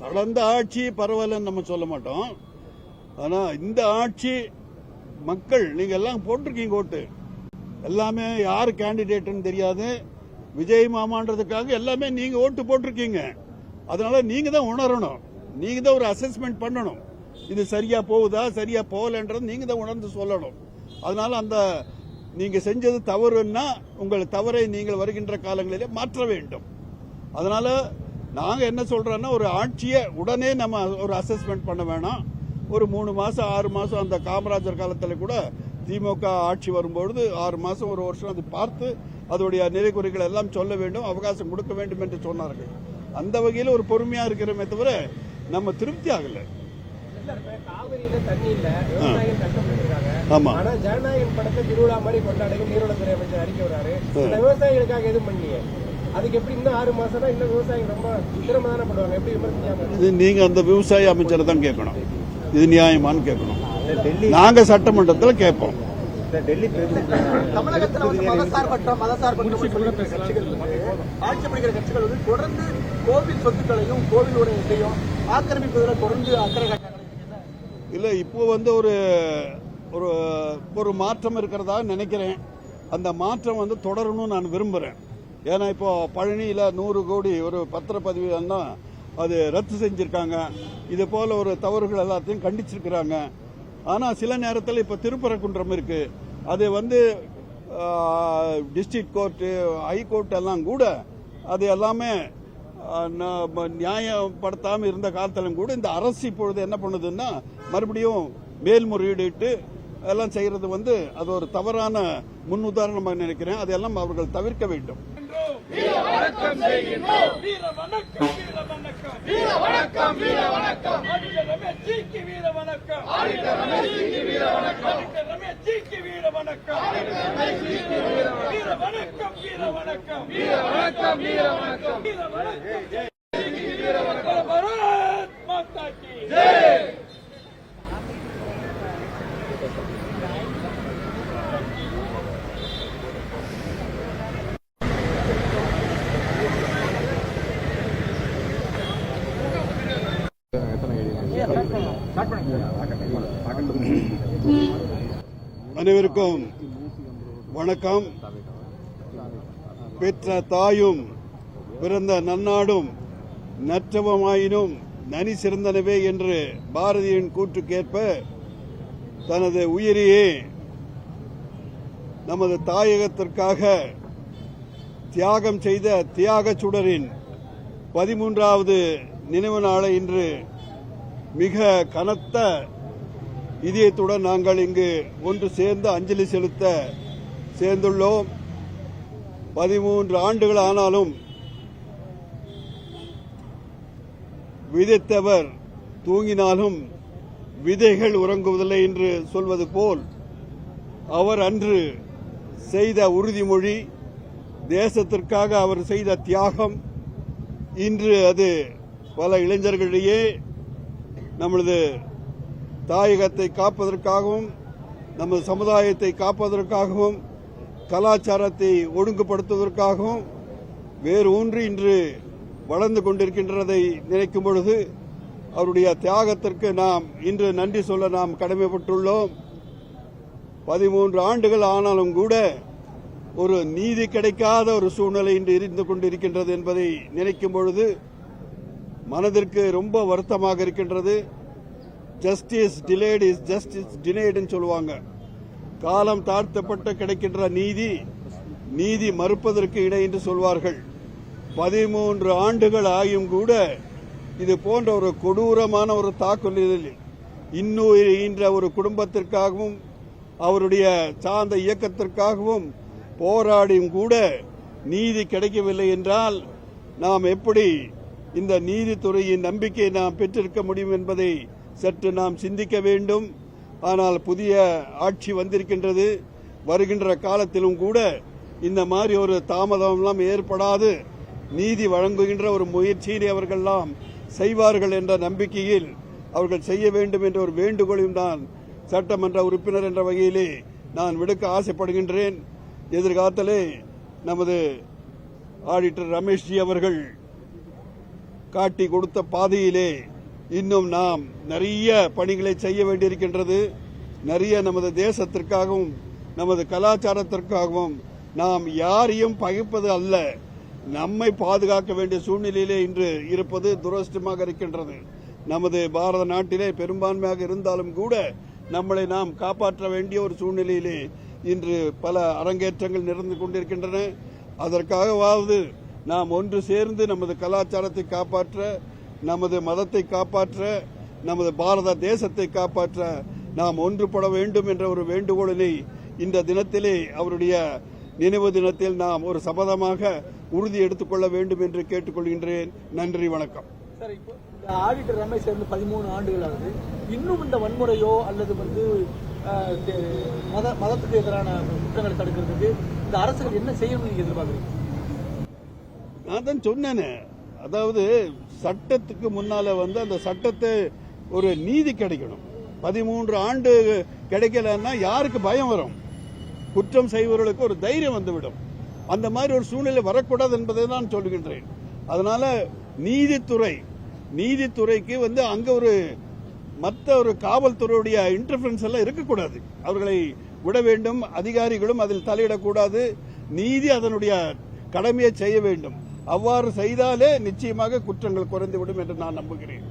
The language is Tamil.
கடந்த ஆட்சி பரவாயில்லன்னு நம்ம சொல்ல மாட்டோம். ஆனா இந்த ஆட்சி மக்கள் நீங்க எல்லாம் போட்டிருக்கீங்க ஓட்டு, எல்லாமே யார் கேண்டிடேட்னு தெரியாது. விஜய் மாமான்றதுக்காக எல்லாமே நீங்க ஓட்டு போட்டிருக்கீங்க. அதனால நீங்க தான் உணரணும், நீங்க தான் ஒரு அசஸ்மெண்ட் பண்ணணும். இது சரியா போகுதா சரியா போகலன்றது நீங்க தான் உணர்ந்து சொல்லணும். அதனால அந்த நீங்க செஞ்சது தவறுன்னா உங்கள் தவறை நீங்கள் வருகின்ற காலங்களிலே மாற்ற வேண்டும். அதனால நாங்க என்ன சொல்றோம்னா, ஒரு ஆட்சியை உடனே நம்ம ஒரு அசஸ்மெண்ட் பண்ண வேணாம். ஒரு 3 மாசம் 6 மாசம் அந்த காமராஜர் காலத்தில் கூட திமுக ஆட்சி வரும்பொழுது 6 மாசம் 1 வருஷம் அதை பார்த்து அதோடைய நிறைகுறைகள் எல்லாம் சொல்ல வேண்டும், அவகாசம் கொடுக்க வேண்டும் என்று சொன்னார்கள். அந்த வகையில் ஒரு பொறுமையா இருக்கிறமே தவிர நம்ம திருப்தி ஆகல. காவிரியில தண்ணி இல்ல, விவசாயிகள் கஷ்டப்பட்டிருக்காங்க. ஆமா, ஆனா ஜனநாயகம் படத்தை திருவிழா மாதிரி கொண்டாடுங்க நீர்வளத்துறை அமைச்சர் அறிக்கை வராரு. விவசாயிகளுக்காக எதுவும் பண்ணலையே, அதுக்கு எப்படி இன்னும் 6 மாசம்னா இன்னும் விவசாயிகள் ரொம்ப சிரமம் தானே பண்ணுவாங்க. எப்படி விமர்சிக்காம நீங்க அந்த விவசாய அமைச்சரை தான் கேட்கணும், இது நியாயமானு கேட்கணும். நாங்க சட்டமன்றத்தில் கேட்போம். தமிழகத்தில் மதசார்பற்ற ஆட்சி பிடிக்கிற கட்சிகள் தொடர்ந்து கோவில் சொத்துக்களையும் கோவிலுடைய இதையும் ஆக்கிரமிப்பதில் தொடர்ந்து அக்கறை காட்டுறாங்க. இல்ல இப்போ ஒரு மாற்றம் இருக்கிறதா நினைக்கிறேன். அந்த மாற்றம் தொடரணும்னு நான் விரும்புறேன். ஏன்னா இப்போ பழனியில 100 கோடி ஒரு பத்திரப்பதிவு தான் அது ரத்து செஞ்சிருக்காங்க. இது போல ஒரு தவறுகள் எல்லாத்தையும் கண்டிச்சிருக்கிறாங்க. ஆனா சில நேரத்தில் இப்ப திருப்பரங்குன்றம் இருக்கு, அது டிஸ்ட்ரிக்ட் கோர்ட்டு ஹைகோர்ட் எல்லாம் கூட அது எல்லாமே நியாயப்படுத்தாம இருந்த காலத்திலும் கூட இந்த அரசு இப்பொழுது என்ன பண்ணுதுன்னா மறுபடியும் மேல்முறையீடு எல்லாம் செய்யறது அது ஒரு தவறான முன்னுதாரணமாக நினைக்கிறேன். அதையெல்லாம் அவர்கள் தவிர்க்க வேண்டும். வீர வணக்கம் செய்கின்றோம். வீர வணக்கம் வீர வணக்கம் வீர வணக்கம் வீர வணக்கம். ஆடிட்டர் ரமேஷ் ஜிக்கு வீர வணக்கம். ஆடிட்டர் ரமேஷ் ஜிக்கு வீர வணக்கம். ஆடிட்டர் ரமேஷ் ஜிக்கு வீர வணக்கம். ஆடிட்டர் ரமேஷ் ஜிக்கு வீர வணக்கம். வீர வணக்கம் வீர வணக்கம் வீர வணக்கம் வீர வணக்கம் வீர வணக்கம் ஜிக்கு வீர வணக்கம். பாரத் மாதா கி ஜெய். அனைவருக்கும் வணக்கம். பெற்ற தாயும் பிறந்த நன்னாடும் நற்றவமாயினும் நனி சிறந்தனவே என்று பாரதியின் கூற்றுக்கேற்ப தனது உயிரையே நமது தாயகத்திற்காக தியாகம் செய்த தியாக சுடரின் 13வது நினைவு நாளை இன்று மிக கனத்த இதயத்துடன் நாங்கள் இங்கு ஒன்று சேர்ந்து அஞ்சலி செலுத்த சேர்ந்துள்ளோம். 13 ஆண்டுகள் ஆனாலும் விதைத்தவர் தூங்கினாலும் விதைகள் உறங்குவதில்லை என்று சொல்வது போல் அவர் அன்று செய்த உறுதிமொழி, தேசத்திற்காக அவர் செய்த தியாகம் இன்று அது பல இளைஞர்களிடையே நமது தாயகத்தை காப்பதற்காகவும் நமது சமுதாயத்தை காப்பதற்காகவும் கலாச்சாரத்தை ஒழுங்குபடுத்துவதற்காகவும் வேறு ஒன்று இன்று வளர்ந்து கொண்டிருக்கின்றதை நினைக்கும் பொழுது அவருடைய தியாகத்திற்கு நாம் இன்று நன்றி சொல்ல நாம் கடமைப்பட்டுள்ளோம். 13 ஆண்டுகள் ஆனாலும் கூட ஒரு நீதி கிடைக்காத ஒரு சூழ்நிலை இன்று இருந்து கொண்டிருக்கின்றது என்பதை நினைக்கும் பொழுது மனதிற்கு ரொம்ப வருத்தமாக இருக்கின்றது. ஜஸ்டிஸ் டிலேட் இஸ் ஜஸ்டிஸ் டினைடுன்னு சொல்லுவாங்க. காலம் தாழ்த்தப்பட்டு கிடைக்கின்ற நீதி மறுப்பதற்கு இணை என்று சொல்வார்கள். 13 ஆண்டுகள் ஆகியும் கூட இது போன்ற ஒரு கொடூரமான ஒரு தாக்குதலில் இன்னுயிர் ஈன்ற ஒரு குடும்பத்திற்காகவும் அவருடைய சார்ந்த இயக்கத்திற்காகவும் போராடியும் கூட நீதி கிடைக்கவில்லை என்றால் நாம் எப்படி இந்த நீதித்துறையின் நம்பிக்கையை நாம் பெற்றிருக்க முடியும் என்பதை சற்று நாம் சிந்திக்க வேண்டும். ஆனால் புதிய ஆட்சி வந்திருக்கின்றது. வருகின்ற காலத்திலும் கூட இந்த மாதிரி ஒரு தாமதம் ஏற்படாது நீதி வழங்குகின்ற ஒரு முயற்சியை அவர்கள்லாம் செய்வார்கள் என்ற நம்பிக்கையில் அவர்கள் செய்ய வேண்டும் என்ற ஒரு வேண்டுகோளையும் நான் சட்டமன்ற உறுப்பினர் என்ற வகையிலே நான் விடுக்க ஆசைப்படுகின்றேன். எதிர்காலத்திலே நமது ஆடிட்டர் ரமேஷ்ஜி அவர்கள் காட்டி கொடுத்த பாதையிலே இன்னும் நாம் நிறைய பணிகளை செய்ய வேண்டியிருக்கின்றது. நிறைய நமது தேசத்திற்காகவும் நமது கலாச்சாரத்திற்காகவும் நாம் யாரையும் பகைப்பது அல்ல, நம்மை பாதுகாக்க வேண்டிய சூழ்நிலையிலே இன்று இருப்பது துரதிர்ஷ்டமாக இருக்கின்றது. நமது பாரத நாட்டிலே பெரும்பான்மையாக இருந்தாலும் கூட நம்மளை நாம் காப்பாற்ற வேண்டிய ஒரு சூழ்நிலையிலே இன்று பல அரங்கேற்றங்கள் நடந்து கொண்டிருக்கின்றன. அதற்காகவாவது நாம் ஒன்று சேர்ந்து நமது கலாச்சாரத்தை காப்பாற்ற, நமது மதத்தை காப்பாற்ற, நமது பாரத தேசத்தை காப்பாற்ற நாம் ஒன்றுபட வேண்டும் என்ற ஒரு வேண்டுகோளினை இந்த தினத்திலே அவருடைய நினைவு தினத்தில் நாம் ஒரு சபதமாக உறுதி எடுத்துக்கொள்ள வேண்டும் என்று கேட்டுக்கொள்கின்றேன். நன்றி, வணக்கம். சார், இப்போ இந்த ஆடிட்டர் ரமேஷ் சேர்ந்து 13 ஆண்டுகள் ஆகுது. இன்னும் இந்த வன்முறையோ அல்லது மதத்துக்கு எதிரான குற்றங்களை தடுக்கிறதுக்கு இந்த அரசுகள் என்ன செய்யணும்னு நீங்க எதிர்பார்க்குறீங்க? நான் தான் சொன்னேனே, அதாவது சட்டத்துக்கு முன்னால அந்த சட்டத்தை ஒரு நீதி கிடைக்கணும். 13 ஆண்டு கிடைக்கலன்னா யாருக்கு பயம் வரும்? குற்றம் செய்வர்களுக்கு ஒரு தைரியம் வந்துவிடும். அந்த மாதிரி ஒரு சூழ்நிலை வரக்கூடாது என்பதை நான் சொல்லுகின்றேன். அதனால நீதித்துறைக்கு அங்க ஒரு மற்ற ஒரு காவல்துறையுடைய இன்டர்ஃபரன்ஸ் எல்லாம் இருக்கக்கூடாது. அவர்களை விட வேண்டும். அதிகாரிகளும் அதில் தலையிடக்கூடாது. நீதி அதனுடைய கடமையை செய்ய வேண்டும். அவ்வாறு செய்தாலே நிச்சயமாக குற்றங்கள் குறைந்துவிடும் என்று நான் நம்புகிறேன்.